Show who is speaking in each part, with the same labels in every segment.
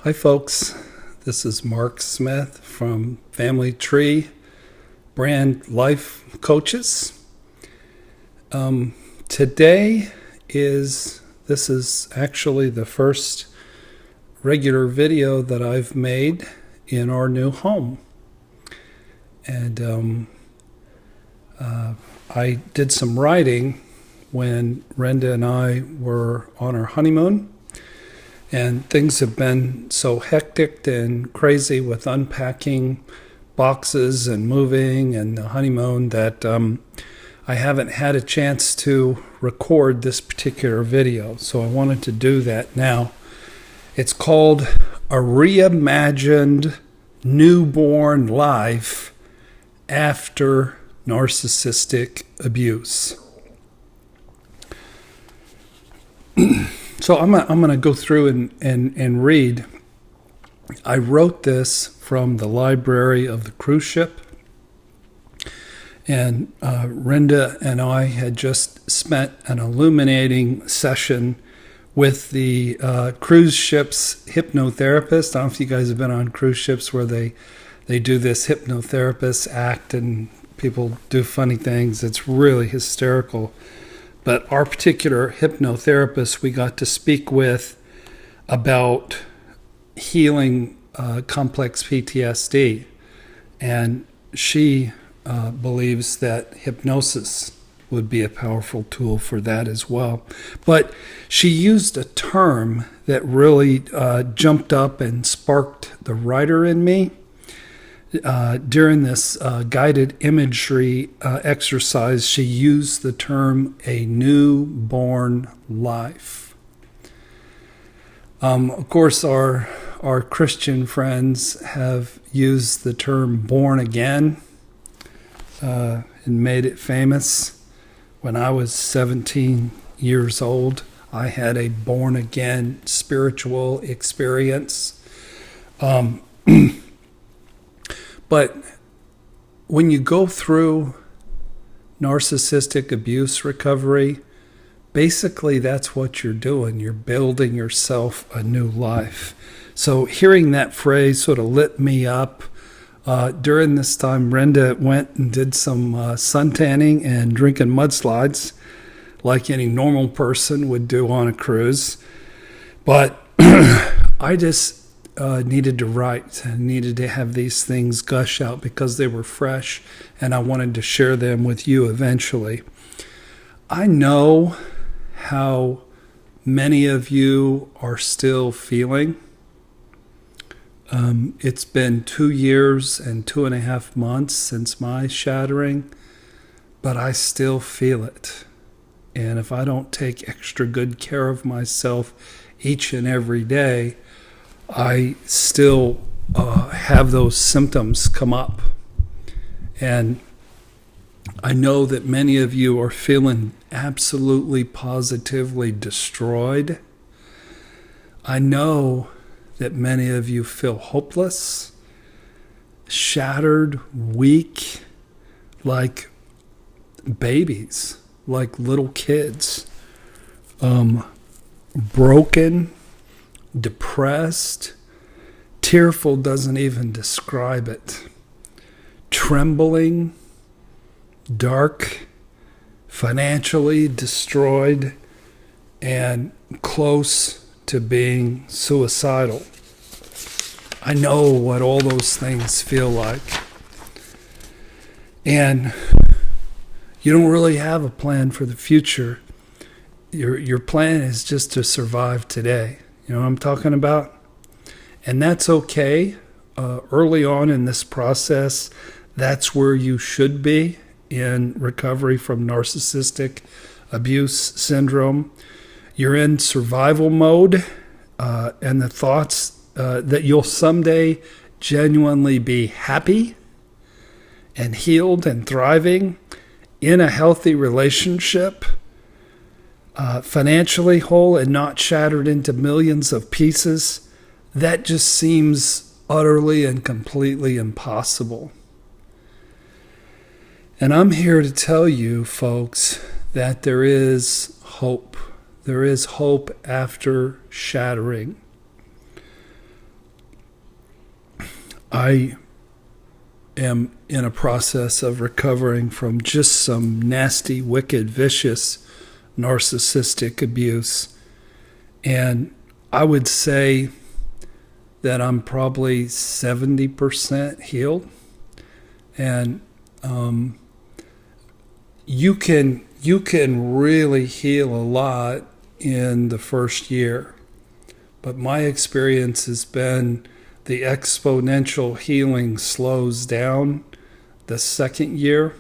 Speaker 1: Hi folks, this is Mark Smith from Family Tree Brand Life Coaches. This is actually the first regular video that I've made in our new home. And I did some writing when Renda and I were on our honeymoon. And things have been so hectic and crazy with unpacking boxes and moving and the honeymoon that I haven't had a chance to record this particular video. So I wanted to do that now. It's called A Reimagined Newborn Life After Narcissistic Abuse. So I'm going to go through and read. I wrote this from the library of the cruise ship. And Renda and I had just spent an illuminating session with the cruise ship's hypnotherapist. I don't know if you guys have been on cruise ships where they do this hypnotherapist act and people do funny things. It's really hysterical. But our particular hypnotherapist we got to speak with about healing complex PTSD. And she believes that hypnosis would be a powerful tool for that as well. But she used a term that really jumped up and sparked the writer in me. During this guided imagery exercise, she used the term a newborn life. Of course, our Christian friends have used the term born again and made it famous. When I was 17 years old, I had a born again spiritual experience. But when you go through narcissistic abuse recovery, basically that's what you're doing. You're building yourself a new life. So hearing that phrase sort of lit me up. During this time, Renda went and did some suntanning and drinking mudslides like any normal person would do on a cruise. But I just needed to write and needed to have these things gush out because they were fresh and I wanted to share them with you eventually. I know how many of you are still feeling. It's been 2 years and 2.5 months since my shattering, but I still feel it. And if I don't take extra good care of myself each and every day, I still have those symptoms come up. And I know that many of you are feeling absolutely positively destroyed. I know that many of you feel hopeless, shattered, weak, like babies, like little kids, broken, depressed, tearful doesn't even describe it, trembling, dark, financially destroyed, and close to being suicidal. I know what all those things feel like. And you don't really have a plan for the future. Your plan is just to survive today. You know what I'm talking about? And that's okay. Early on in this process, that's where you should be in recovery from narcissistic abuse syndrome. You're in survival mode, and the thoughts that you'll someday genuinely be happy and healed and thriving in a healthy relationship, financially whole and not shattered into millions of pieces, that just seems utterly and completely impossible. And I'm here to tell you, folks, that there is hope. There is hope after shattering. I am in a process of recovering from just some nasty, wicked, vicious narcissistic abuse. And I would say that I'm probably 70% healed. And you can really heal a lot in the first year. But my experience has been the exponential healing slows down the second year.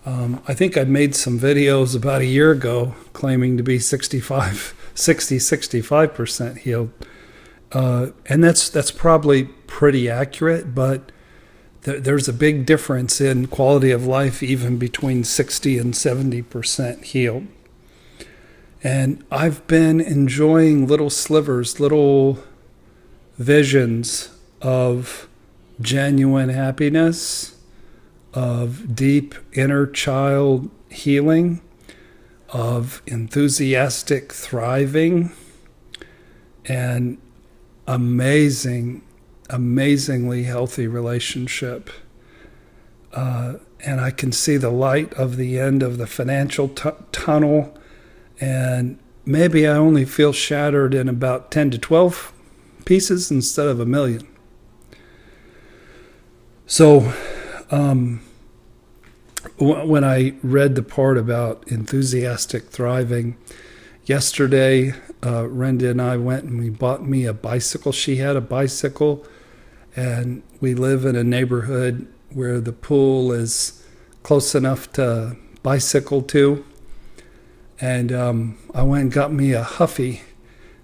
Speaker 1: I think I made some videos about a year ago claiming to be 65% healed. And that's probably pretty accurate, but there's a big difference in quality of life even between 60 and 70% healed. And I've been enjoying little slivers, little visions of genuine happiness, of deep inner child healing, of enthusiastic thriving, and amazingly healthy relationship. And I can see the light of the end of the financial tunnel, and maybe I only feel shattered in about 10 to 12 pieces instead of a million. So when I read the part about enthusiastic thriving, yesterday Renda and I went and we bought me a bicycle. She had a bicycle, and we live in a neighborhood where the pool is close enough to bicycle to. And I went and got me a Huffy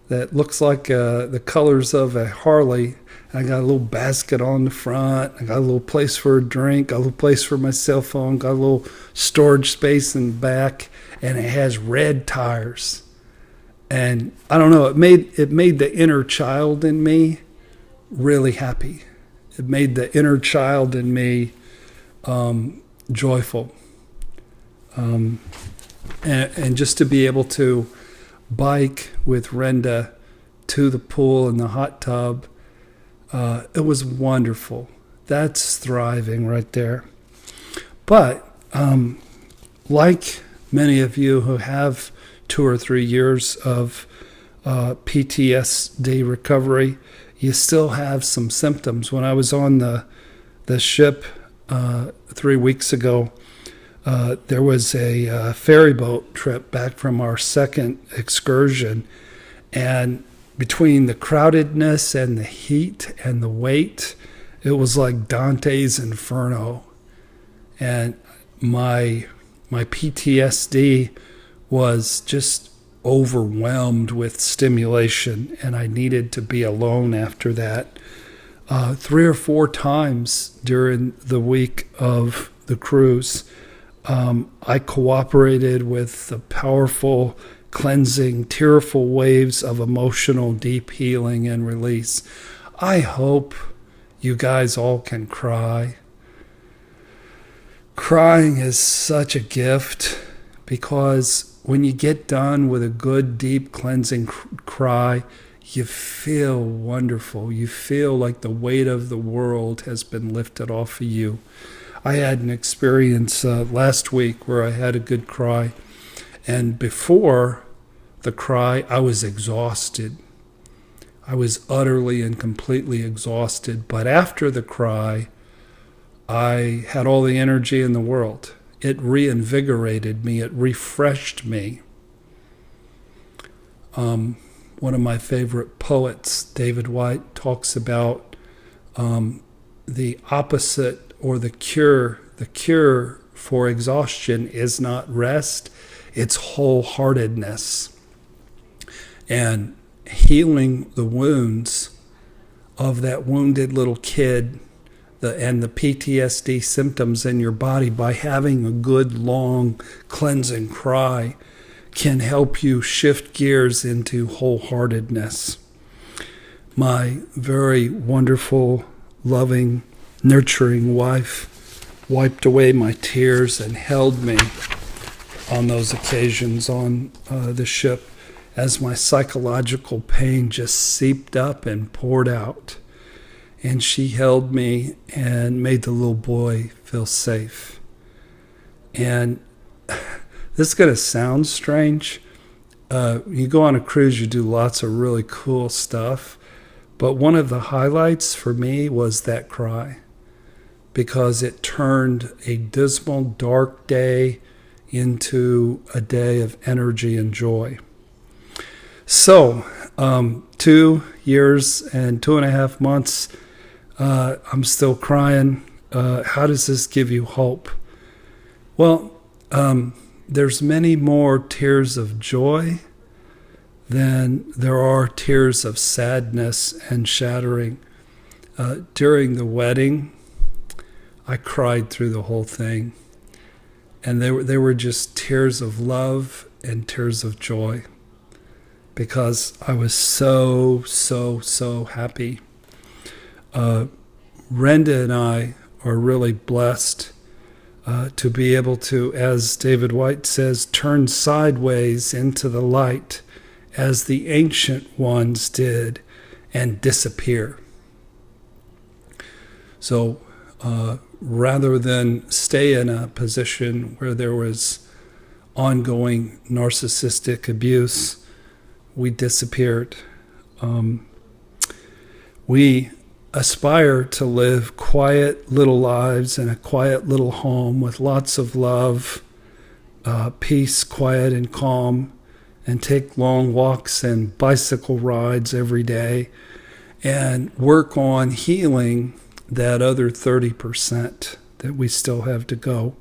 Speaker 1: that looks like the colors of a Harley. I got a little basket on the front. I got a little place for a drink, a little place for my cell phone, got a little storage space in the back, and it has red tires. And I don't know, it made the inner child in me really happy. It made the inner child in me joyful. And just to be able to bike with Renda to the pool and the hot tub, it was wonderful. That's thriving right there. But like many of you who have 2 or 3 years of PTSD recovery, you still have some symptoms. When I was on the ship 3 weeks ago, there was a ferry boat trip back from our second excursion, and between the crowdedness and the heat and the weight, it was like Dante's Inferno. And my PTSD was just overwhelmed with stimulation, and I needed to be alone after that. 3 or 4 times during the week of the cruise, I cooperated with the powerful, cleansing, tearful waves of emotional deep healing and release. I hope you guys all can cry. Crying is such a gift, because when you get done with a good, deep, cleansing cry, you feel wonderful. You feel like the weight of the world has been lifted off of you. I had an experience last week where I had a good cry, and before the cry, I was exhausted. I was utterly and completely exhausted, but after the cry, I had all the energy in the world. It reinvigorated me. It refreshed me. One of my favorite poets, David White, talks about the opposite or the cure. The cure for exhaustion is not rest, it's wholeheartedness. And healing the wounds of that wounded little kid and the PTSD symptoms in your body by having a good, long, cleansing cry can help you shift gears into wholeheartedness. My very wonderful, loving, nurturing wife wiped away my tears and held me on those occasions on the ship as my psychological pain just seeped up and poured out. and she held me and made the little boy feel safe. And this is going to sound strange. You go on a cruise, you do lots of really cool stuff. But one of the highlights for me was that cry, because it turned a dismal, dark day into a day of energy and joy. So, 2 years and 2.5 months, I'm still crying. How does this give you hope? Well, there's many more tears of joy than there are tears of sadness and shattering. During the wedding, I cried through the whole thing. And they were just tears of love and tears of joy, because I was so happy. Renda and I are really blessed to be able to, as David White says, turn sideways into the light as the ancient ones did and disappear. So rather than stay in a position where there was ongoing narcissistic abuse, we disappeared. We aspire to live quiet little lives in a quiet little home with lots of love, peace, quiet, and calm, and take long walks and bicycle rides every day, and work on healing that other 30% that we still have to go.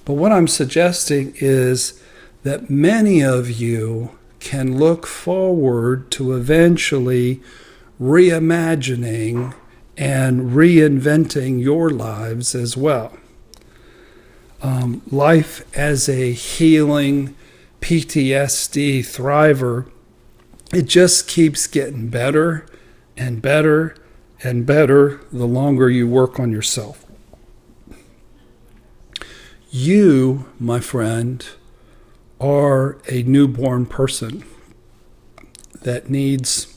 Speaker 1: But what I'm suggesting is that many of you can look forward to eventually reimagining and reinventing your lives as well. Life as a healing PTSD thriver, it just keeps getting better and better and better the longer you work on yourself. You, my friend, are a newborn person that needs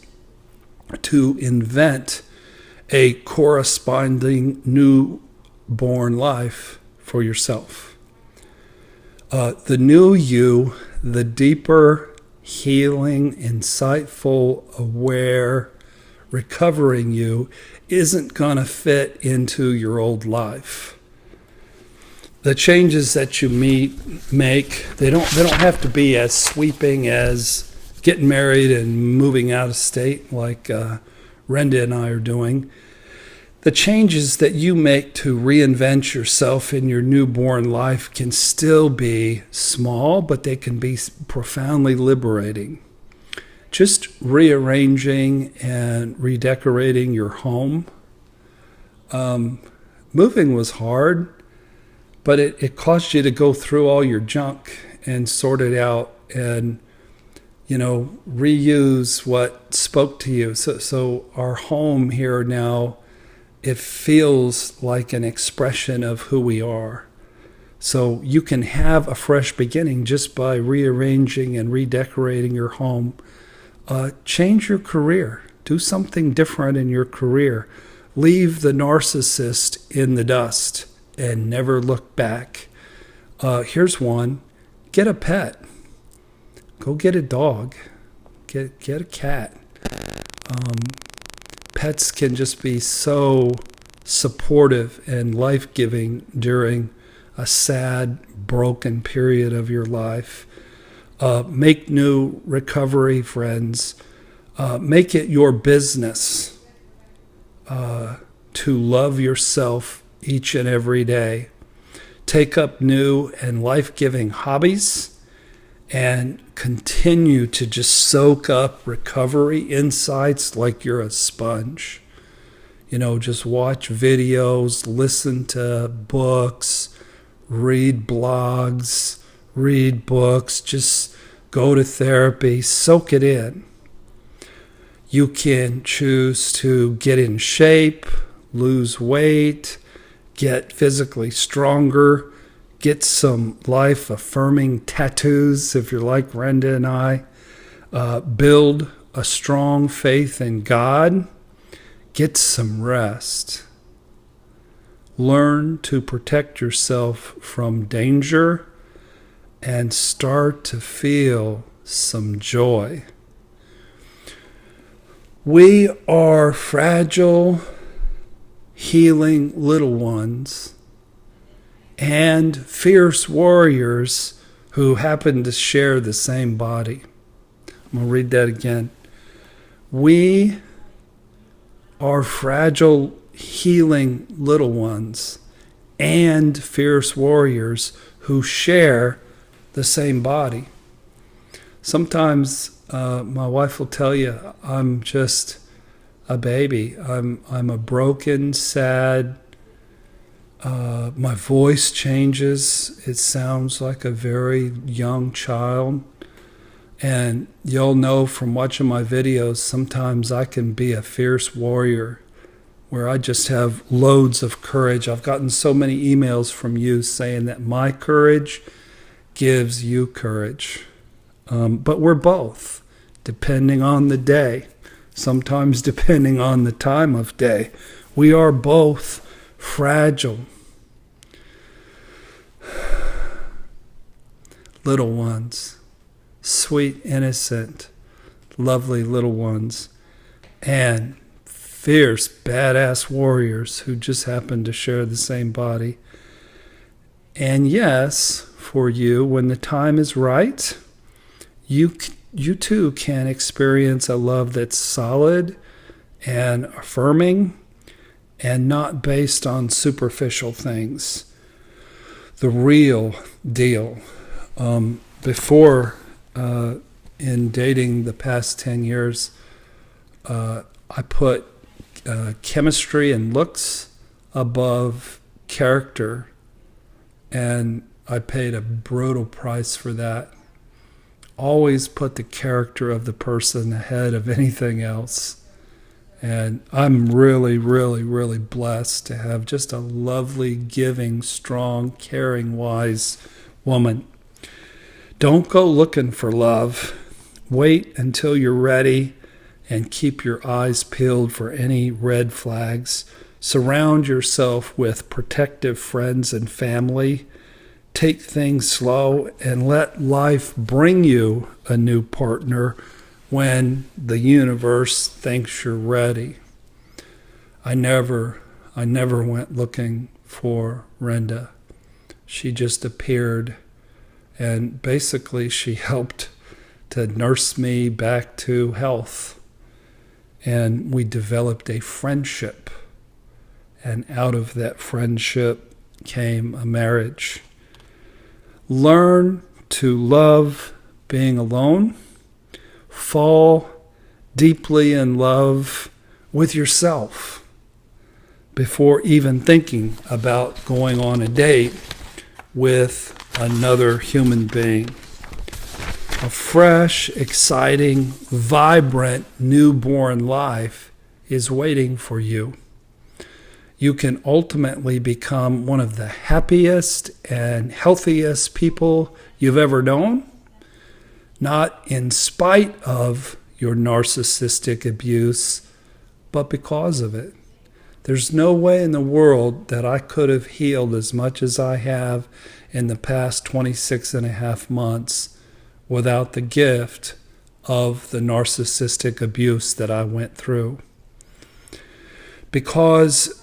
Speaker 1: to invent a corresponding newborn life for yourself. The new you, the deeper, healing, insightful, aware, recovering you, isn't going to fit into your old life. The changes that you make, they don't have to be as sweeping as getting married and moving out of state like Renda and I are doing. The changes that you make to reinvent yourself in your newborn life can still be small, but they can be profoundly liberating. Just rearranging and redecorating your home. Moving was hard, but it caused you to go through all your junk and sort it out and, reuse what spoke to you. So our home here now, it feels like an expression of who we are. So you can have a fresh beginning just by rearranging and redecorating your home. Change your career. Do something different in your career. Leave the narcissist in the dust and never look back. Here's one. Get a pet. Go get a dog. Get a cat. Pets can just be so supportive and life-giving during a sad, broken period of your life. Make new recovery friends. Make it your business to love yourself each and every day. Take up new and life-giving hobbies and continue to just soak up recovery insights like you're a sponge. Just watch videos, listen to books, read blogs, read books, just go to therapy, soak it in. You can choose to get in shape, lose weight, get physically stronger, get some life-affirming tattoos if you're like Renda and I, build a strong faith in God, Get some rest. Learn to protect yourself from danger and start to feel some joy. We are fragile, healing little ones and fierce warriors who happen to share the same body. I'm going to read that again. We are fragile, healing little ones and fierce warriors who share the same body. Sometimes my wife will tell you I'm just a baby. I'm a broken, sad. My voice changes. It sounds like a very young child. And you'll know from watching my videos, sometimes I can be a fierce warrior where I just have loads of courage. I've gotten so many emails from you saying that my courage gives you courage. But we're both, depending on the day, sometimes depending on the time of day. We are both fragile. Little ones. Sweet, innocent, lovely little ones, and fierce, badass warriors who just happen to share the same body. And yes, for you, when the time is right, you too can experience a love that's solid and affirming and not based on superficial things. The real deal. Before in dating the past 10 years, I put chemistry and looks above character, and I paid a brutal price for that. Always put the character of the person ahead of anything else. And I'm really, really, really blessed to have just a lovely, giving, strong, caring, wise woman. Don't go looking for love. Wait until you're ready and keep your eyes peeled for any red flags. Surround yourself with protective friends and family. Take things slow and let life bring you a new partner when the universe thinks you're ready. I never went looking for Renda. She just appeared. And basically, she helped to nurse me back to health. And we developed a friendship. And out of that friendship came a marriage. Learn to love being alone. Fall deeply in love with yourself before even thinking about going on a date with another human being. A fresh, exciting, vibrant, newborn life is waiting for you. You can ultimately become one of the happiest and healthiest people you've ever known, not in spite of your narcissistic abuse, but because of it. There's no way in the world that I could have healed as much as I have in the past 26 and a half months without the gift of the narcissistic abuse that I went through. Because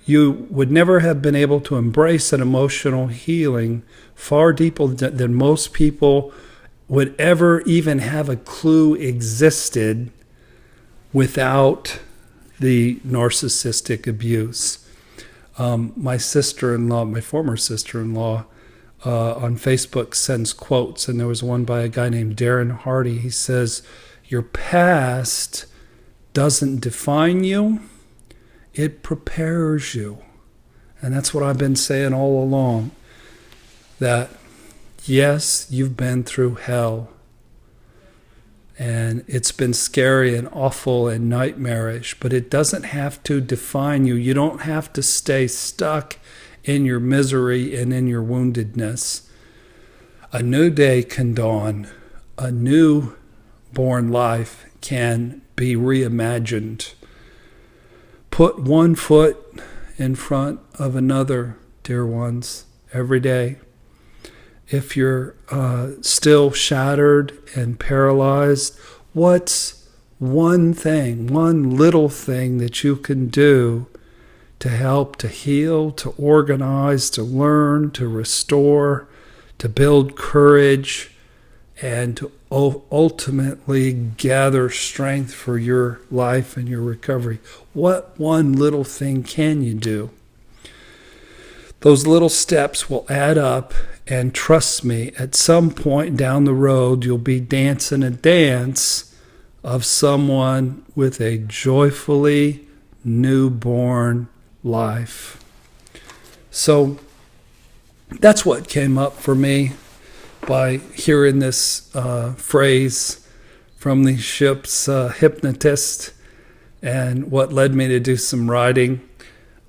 Speaker 1: you would never have been able to embrace an emotional healing far deeper than most people would ever even have a clue existed without the narcissistic abuse. My sister-in-law, my former sister-in-law, on Facebook sends quotes, and there was one by a guy named Darren Hardy. He says, "Your past doesn't define you, it prepares you." And that's what I've been saying all along, that yes, you've been through hell, and it's been scary and awful and nightmarish, but it doesn't have to define you. You don't have to stay stuck in your misery and in your woundedness. A new day can dawn. A new born life can be reimagined. Put one foot in front of another, dear ones, every day. If you're still shattered and paralyzed, what's one thing, one little thing that you can do to help to heal, to organize, to learn, to restore, to build courage, and to ultimately gather strength for your life and your recovery? What one little thing can you do? Those little steps will add up, and trust me, at some point down the road, you'll be dancing a dance of someone with a joyfully newborn life. So that's what came up for me by hearing this phrase from the ship's hypnotist, and what led me to do some writing.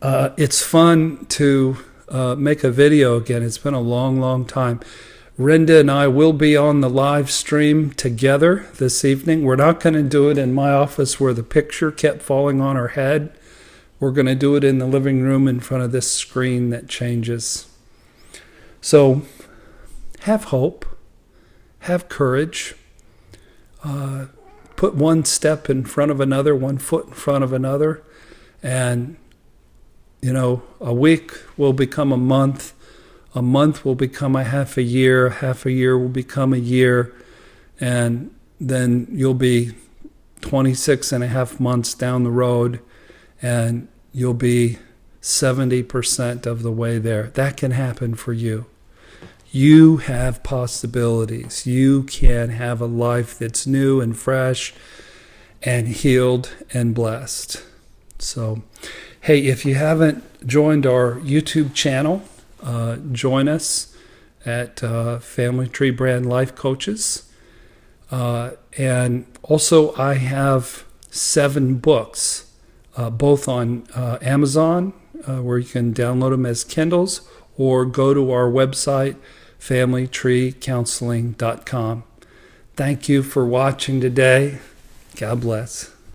Speaker 1: It's fun to make a video again. It's been a long, long time. Renda and I will be on the live stream together this evening. We're not going to do it in my office where the picture kept falling on our head. We're going to do it in the living room in front of this screen that changes. So have hope, have courage, put one step in front of another, one foot in front of another, and a week will become a month will become a half a year will become a year, and then you'll be 26 and a half months down the road, and you'll be 70% of the way there. That can happen for you. You have possibilities. You can have a life that's new and fresh and healed and blessed. So, hey, if you haven't joined our YouTube channel, join us at Family Tree Brand Life Coaches. And also I have 7 books, both on Amazon, where you can download them as Kindles, or go to our website, familytreecounseling.com. Thank you for watching today. God bless.